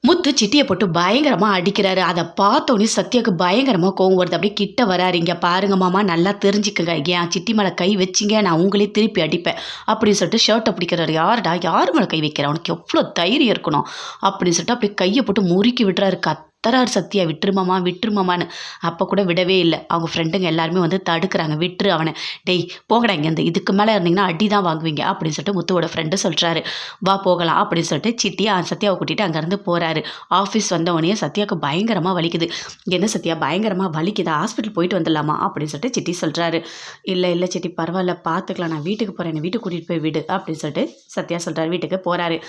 முத்து சிட்டியை போட்டு பயங்கரமாக அடிக்கிறாரு. அதை பார்த்தோன்னே சத்யாவுக்கு பயங்கரமாக கோவம் வருது. அப்படியே கிட்ட வராரு. இங்கே பாருங்க மாமா, நல்லா தெரிஞ்சுக்கங்க, ஏன் சிட்டி மேலே கை வச்சிங்க நான் உங்களே திருப்பி அடிப்பேன் அப்படின்னு சொல்லிட்டு ஷர்ட்டை பிடிக்கிறாரு. யாருடா, யார் மேலே கை வைக்கிற, அவனுக்கு எவ்வளோ தைரியம் இருக்கணும் அப்படின்னு சொல்லிட்டு அப்படியே கையை போட்டு முறுக்கி விடுறாரு. கத்தரார் சத்யா, விட்டுருமாமா விட்டுருமாமான்னு. அப்போ கூட விடவே இல்லை. அவங்க ஃப்ரெண்டுங்க எல்லாருமே வந்து தடுக்கிறாங்க, விட்டுரு அவனை, டேய் போங்கடா இங்கேருந்து, இதுக்கு மேலே இருந்தீங்கன்னா அடி தான் வாங்குவீங்க அப்படின்னு சொல்லிட்டு முத்துவோட ஃப்ரெண்டு சொல்கிறாரு. வா போகலாம் அப்படின்னு சொல்லிட்டு சிட்டியை சத்யாவை கூட்டிகிட்டு அங்கேருந்து போகிறாரு. ஆஃபீஸ் வந்தவொடனே சத்யாவுக்கு பயங்கரமாக வலிக்குது. என்ன சத்யா பயங்கரமாக வலிக்குது, ஹாஸ்பிட்டல் போயிட்டு வந்துடலாமா அப்படின்னு சொல்லிட்டு சிட்டி சொல்கிறாரு. இல்லை இல்லை சிட்டி பரவாயில்ல பார்த்துக்கலாம், நான் வீட்டுக்கு போகிறேன், என்னை வீட்டுக்கு கூட்டிகிட்டு போய் விடு அப்படின்னு சொல்லிட்டு சத்யா சொல்கிறாரு. வீட்டுக்கு போகிறாரு.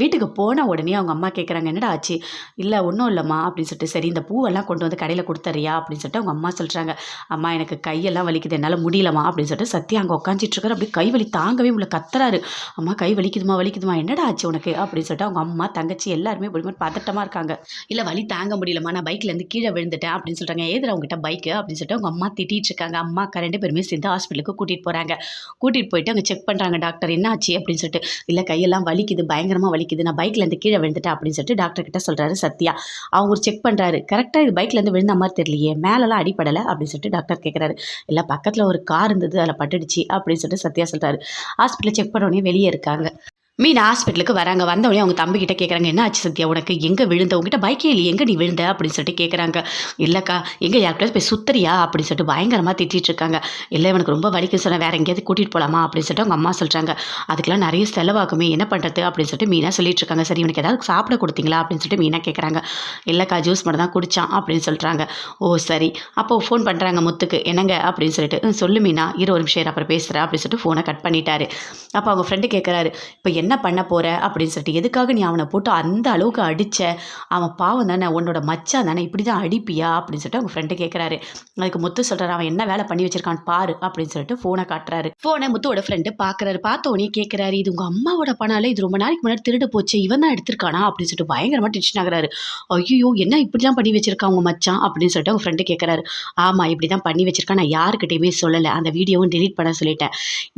வீட்டுக்கு போன உடனே அவங்க அம்மா கேட்குறாங்க, என்னடா ஆச்சு? இல்லை ஒன்றும் இல்லைம்மா அப்படின்னு சொல்லிட்டு, சரி இந்த பூவெல்லாம் கொண்டு வந்து கடையில் கொடுத்தறியா அப்படின்னு சொல்லிட்டு அவங்க அம்மா சொல்கிறாங்க. அம்மா எனக்கு கையெல்லாம் வலிக்குது, என்னால் முடியலம்மா அப்படின்னு சொல்லிட்டு சத்யா அங்கே உட்காந்துட்டுருக்காரு. அப்படியே கை வலி தாங்கவே உள்ள கத்துறாரு. அம்மா கை வலிக்குதுமா வலிக்குதுமா, என்னடா ஆச்சு உனக்கு அப்படின்னு சொல்லிட்டு அவங்க அம்மா தங்கச்சி எல்லாருமே இப்படி மாதிரி பதட்டமாக இருக்காங்க. இல்லை வலி தாங்க முடியலம்மா, நான் பைக்லேருந்து கீழே விழுந்துட்டேன் அப்படின்னு சொல்கிறாங்க. ஏதுல அவங்ககிட்ட பைக்கு அப்படின்னு சொல்லிட்டு அவங்க அம்மா திட்டிகிட்டு இருக்காங்க. அம்மாக்கா 2 பேருமே சேர்ந்து ஹாஸ்பிட்டலுக்கு கூட்டிகிட்டு போகிறாங்க. கூட்டிகிட்டு போயிட்டு அங்கே செக் பண்ணுறாங்க. டாக்டர் என்ன ஆச்சு அப்படின்னு சொல்லிட்டு, இல்லை கையெல்லாம் வலிக்குது, பயங்கரமாக வலிக்குது, நான் பைக்லேருந்து கீழே விழுந்துட்டேன் அப்படின்னு சொல்லிட்டு டாக்டர் கிட்ட சொல்கிறாரு சத்யா. அவங்க செக் பண்ணுறாரு. கரெக்டாக இது பைக்லேருந்து விழுந்த மாதிரி தெரியலையே, மேலெல்லாம் அடிப்படலை அப்படின்னு சொல்லிட்டு டாக்டர் கேட்குறாரு. இல்லை பக்கத்தில் ஒரு கார் இருந்தது, அதில் பட்டுடுச்சு அப்படின்னு சொல்லிட்டு சத்யா சொல்கிறாரு. ஹாஸ்பிட்டலில் செக் பண்ண உடனே வெளியே இருக்காங்க. மீனா ஹாஸ்பிட்டலுக்கு வராங்க. வந்தவொடனே அவங்க தம்பிக்கிட்ட கேட்குறாங்க, என்ன ஆச்சு சத்யா உனக்கு, எங்கே விழுந்த, உங்ககிட்ட பைக்கே இல்லை, எங்கே நீ விழுந்த அப்படின்னு சொல்லிட்டு கேட்குறாங்க. இல்லைக்கா, எங்கே யாருக்கிட்ட போய் சுத்தரியா அப்படின்னு சொல்லிட்டு பயங்கரமாக திட்டிகிட்டு இருக்காங்க. இல்லை இவனுக்கு ரொம்ப வலிக்கு சொன்ன, வேறு எங்கேயாவது கூட்டிகிட்டு போகலாமா அப்படின்னு சொல்லிட்டு அவங்க அம்மா சொல்கிறாங்க. அதுக்கெல்லாம் நிறைய செலவாகுமே, என்ன பண்ணுறது அப்படின்னு சொல்லிட்டு மீனா சொல்லிட்டு இருக்காங்க. சரி இவனுக்கு ஏதாவது சாப்பிட கொடுத்தீங்களா அப்படின்னு சொல்லிட்டு மீனா கேட்குறாங்க. இல்லைக்கா ஜூஸ் மட்டும் தான் குடித்தான் அப்படின்னு சொல்கிறாங்க. ஓ சரி. அப்போ ஃபோன் பண்ணுறாங்க முத்துக்கு, என்னங்க அப்படின்னு சொல்லிட்டு, சொல்லு மீனா, ஒரு நிமிஷம் அப்புறம் பேசுகிறேன் அப்படின்னு சொல்லிட்டு ஃபோனை கட் பண்ணிட்டாரு. அப்போ அவங்க ஃப்ரெண்டு கேட்குறாரு, இப்போ என்ன பண்ண போகிற அப்படின்னு சொல்லிட்டு, எதுக்காக நீ அவனை போட்டு அந்த அளவுக்கு அடித்த, அவன் பாவம் தானே, உன்னோட மச்சான் தானே, இப்படி தான் அடிப்பியா அப்படின்னு சொல்லிட்டு அவங்க ஃப்ரெண்டு கேட்குறாரு. அதுக்கு முத்து சொல்கிறாரு, அவன் என்ன வேலை பண்ணி வச்சிருக்கான்னு பாரு அப்படின்னு சொல்லிட்டு ஃபோனை காட்டுறாரு. ஃபோனை முத்துவோட ஃப்ரெண்டு பார்க்குறாரு. பார்த்தோன்னே கேட்குறாரு, இது உங்கள் அம்மாவோட பணம், இது ரொம்ப நாளைக்கு முன்னாடி திருடு போச்சு, இவன் தான் எடுத்திருக்கானா அப்படின்னு சொல்லிட்டு பயங்கரமாக டென்ஷன் ஆகுறாரு. ஐயோ என்ன இப்படிலாம் பண்ணி வச்சிருக்கான் உங்கள் மச்சான் அப்படின்னு சொல்லிட்டு அவங்க ஃப்ரெண்டு கேட்குறாரு. ஆமாம் இப்படி தான் பண்ணி வச்சிருக்கான், நான் யாருக்கிட்டையுமே சொல்லலை, அந்த வீடியோவும் டெலீட் பண்ண சொல்லிட்டேன்,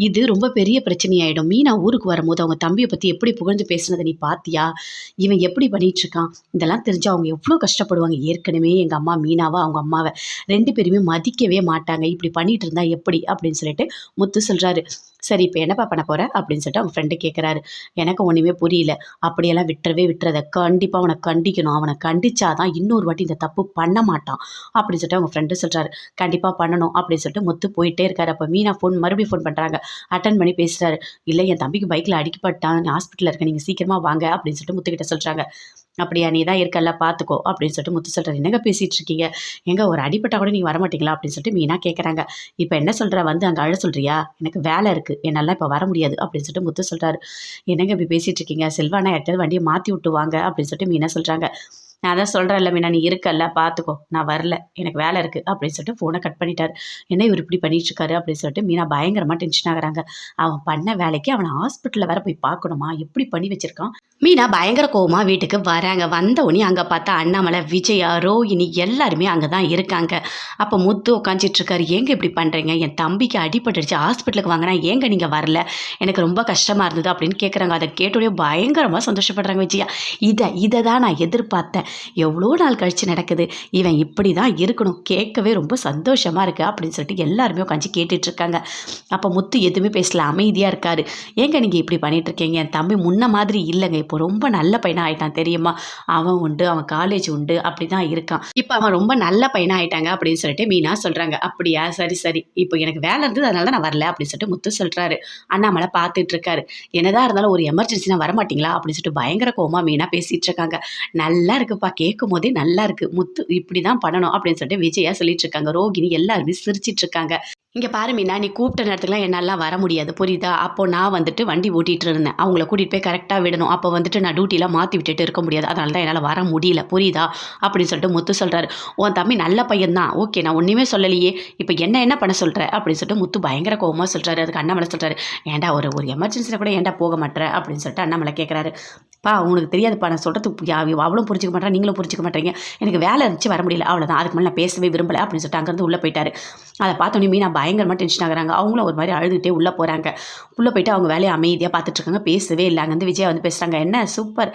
இது ரொம்ப பெரிய பிரச்சனையாயிடும். மீனா ஊருக்கு வரும்போது அவங்க தம்பியை பற்றி எப்படி புகழ்ந்து பேசுனதை நீ பார்த்தியா, இவன் எப்படி பண்ணிட்டு இருக்கான், இதெல்லாம் தெரிஞ்சு அவங்க எவ்வளோ கஷ்டப்படுவாங்க. ஏற்கனவே எங்கள் அம்மா மீனாவை அவங்க அம்மாவை 2 பேருமே மதிக்கவே மாட்டாங்க, இப்படி பண்ணிட்டு இருந்தா எப்படி அப்படின்னு சொல்லிட்டு முத்து சொல்கிறாரு. சரி இப்போ என்னப்பா பண்ண போகிற அப்படின்னு சொல்லிட்டு அவங்க ஃப்ரெண்டு கேட்குறாரு. எனக்கு ஒன்றுமே புரியல, அப்படியெல்லாம் விட்டுறதை கண்டிப்பாக அவனை கண்டிக்கணும், அவனை கண்டிச்சாதான் இன்னொரு வாட்டி இந்த தப்பு பண்ண மாட்டான் அப்படின்னு சொல்லிட்டு அவங்க ஃப்ரெண்டு சொல்கிறாரு. கண்டிப்பாக பண்ணணும் அப்படின்னு சொல்லிட்டு முத்து போயிட்டே இருக்காரு. அப்போ மீனா மறுபடியும் ஃபோன் பண்ணுறாங்க. அட்டன் பண்ணி பேசுகிறாரு. இல்லை என் தம்பிக்கு பைக்கில் அடிக்கப்பட்டான், ஹாஸ்பிட்டலில் இருக்கேன், நீங்கள் சீக்கிரமாக வாங்க அப்படின்னு சொல்லிட்டு முத்துக்கிட்ட சொல்கிறாங்க. அப்படியா, நீ தான் இருக்கல்ல பார்த்துக்கோ அப்படின்னு சொல்லிட்டு முத்து சொல்கிறார். என்னங்க பேசிகிட்டு இருக்கீங்க, எங்கே ஒரு அடிப்பட்டால் கூட நீங்கள் வரமாட்டீங்களா அப்படின்னு சொல்லிட்டு மீனா கேட்குறாங்க. இப்போ என்ன சொல்கிற, வந்து அங்கே அழ சொல்கிறியா, எனக்கு வேலை இருக்குது, என்னால் இப்போ வர முடியாது அப்படின்னு சொல்லிட்டு முத்து சொல்கிறாரு. என்னங்க இப்படி பேசிகிட்டு இருக்கீங்க, செல்வானா யார்ட்டாவது வண்டியை மாற்றி விட்டு வாங்க அப்படின்னு சொல்லிட்டு மீனா சொல்கிறாங்க. நான் தான் சொல்கிறேன்ல மீனா, நீ இருக்கல்ல பார்த்துக்கோ, நான் வரல, எனக்கு வேலை இருக்குது அப்படின்னு சொல்லிட்டு ஃபோனை கட் பண்ணிட்டார். என்ன இவர் இப்படி பண்ணிட்டு இருக்காரு அப்படின்னு சொல்லிட்டு மீனா பயங்கரமாக டென்ஷன் ஆகுறாங்க. அவன் பண்ண வேலைக்கு அவனை ஹாஸ்பிட்டலில் வேற போய் பார்க்கணுமா, எப்படி பண்ணி வச்சிருக்கான். மீனா பயங்கர கோவமாக வீட்டுக்கு வராங்க. வந்தவுடனே அங்கே பார்த்தா அண்ணாமலை, விஜயா, ரோஹிணி எல்லாருமே அங்கே தான் இருக்காங்க. அப்போ முத்து உட்காந்துட்டு இருக்காரு. ஏங்க இப்படி பண்ணுறீங்க, என் தம்பிக்கு அடிபட்டுடுச்சு, ஹாஸ்பிட்டலுக்கு வாங்கினா ஏங்க நீங்கள் வரல, எனக்கு ரொம்ப கஷ்டமாக இருந்தது அப்படின்னு கேட்குறாங்க. அதை கேட்டோடய பயங்கரமாக சந்தோஷப்படுறாங்க விஜயா. இதை தான் நான் எதிர்பார்த்தேன், எவ்வளோ நாள் கழித்து நடக்குது, இவன் இப்படி தான் இருக்கணும், கேட்கவே ரொம்ப சந்தோஷமாக இருக்குது அப்படின்னு சொல்லிட்டு எல்லாருமே உட்காந்து கேட்டுட்ருக்காங்க. அப்போ முத்து எதுவுமே பேசல, அமைதியாக இருக்காரு. ஏங்க நீங்கள் இப்படி பண்ணிகிட்ருக்கீங்க, என் தம்பி முன்ன மாதிரி இல்லைங்க, இப்போ ரொம்ப நல்ல பையனாக ஆகிட்டான் தெரியுமா, அவன் உண்டு, அவன் காலேஜ் உண்டு, அப்படி தான் இருக்கான், இப்போ அவன் ரொம்ப நல்ல பையனாக ஆகிட்டாங்க அப்படின்னு சொல்லிட்டு மீனா சொல்கிறாங்க. அப்படியா, சரி இப்போ எனக்கு வேலை இருந்தது அதனால நான் வரல அப்படின்னு சொல்லிட்டு முத்து சொல்கிறாரு. அண்ணாமலை பார்த்துட்டு இருக்காரு. என்னதான் இருந்தாலும் ஒரு எமர்ஜென்சினா வரமாட்டிங்களா அப்படின்னு சொல்லிட்டு பயங்கர கோவமாக மீனா பேசிகிட்டு இருக்காங்க. நல்லா இருக்குப்பா, கேட்கும் போதே நல்லா இருக்குது, முத்து இப்படி தான் பண்ணணும் அப்படின்னு சொல்லிட்டு விஜயா சொல்லிட்டு இருக்காங்க. ரோகிணி எல்லாருமே சிரிச்சிட்டு இருக்காங்க. இங்கே பாரு மீனா, நீ கூப்பிட்ட நேரத்துக்குலாம் என்னாலாம் வர முடியாது புரியுதா, அப்போது நான் வந்துட்டு வண்டி ஓட்டிகிட்டு இருந்தேன், அவங்கள கூட்டிகிட்டு போய் கரெக்டாக விடணும், அப்போ வந்துட்டு நான் டியூட்டிலாம் மாற்றி விட்டுட்டு இருக்க முடியாது, அதனால தான் என்னால் வர முடியல புரியுதா அப்படின்னு சொல்லிட்டு முத்து சொல்கிறாரு. உன் தம்பி நல்ல பையன்தான், ஓகே, நான் ஒன்றுமே சொல்லலையே, இப்போ என்ன பண்ண சொல்கிற அப்படின்னு சொல்லிட்டு முத்து பயங்கர கோவமாக சொல்கிறாரு. அதுக்கு அண்ணாமலை சொல்கிறாரு, ஏன்டா ஒரு எமர்ஜென்சியில் கூட ஏன்டா போக மாட்டேற அப்படின்னு சொல்லிட்டு அண்ணாமலை கேட்குறாரு. பா உனக்கு தெரியாதுப்பா, நான் சொல்கிறதுக்கு அவளும் புரிஞ்சிக்க மாட்டேன், நீங்களும் புரிஞ்சிக்க மாட்டேங்க, எனக்கு வேலை இருந்துச்சு வர முடியல, அவ்வளோதான், அதுக்கு மேலே நான் பேசவே விரும்பலை அப்படின்னு சொல்லிட்டு அங்கேருந்து உள்ளே போயிட்டாரு. அதை பார்த்தோன்னே மீனா பயங்கரமாக டென்ஷன் ஆகுறாங்க. அவங்களும் ஒரு மாதிரி அழுதுகிட்டே உள்ளே போகிறாங்க. உள்ளே போயிட்டு அவங்க வேலையை அமைதியாக பார்த்துட்ருக்காங்க, பேசவே இல்லை. அங்கேருந்து விஜயா வந்து பேசுகிறாங்க. என்ன சூப்பர்,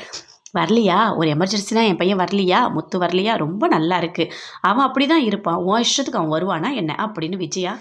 வரலையா? ஒரு எமர்ஜென்சினா என் பையன் வரலையா? முத்து வரலையா? ரொம்ப நல்லா இருக்கு. அவன் அப்படிதான் இருப்பான். உன் இஷ்டத்துக்கு அவன் வருவானா என்ன? அப்படின்னு விஜயா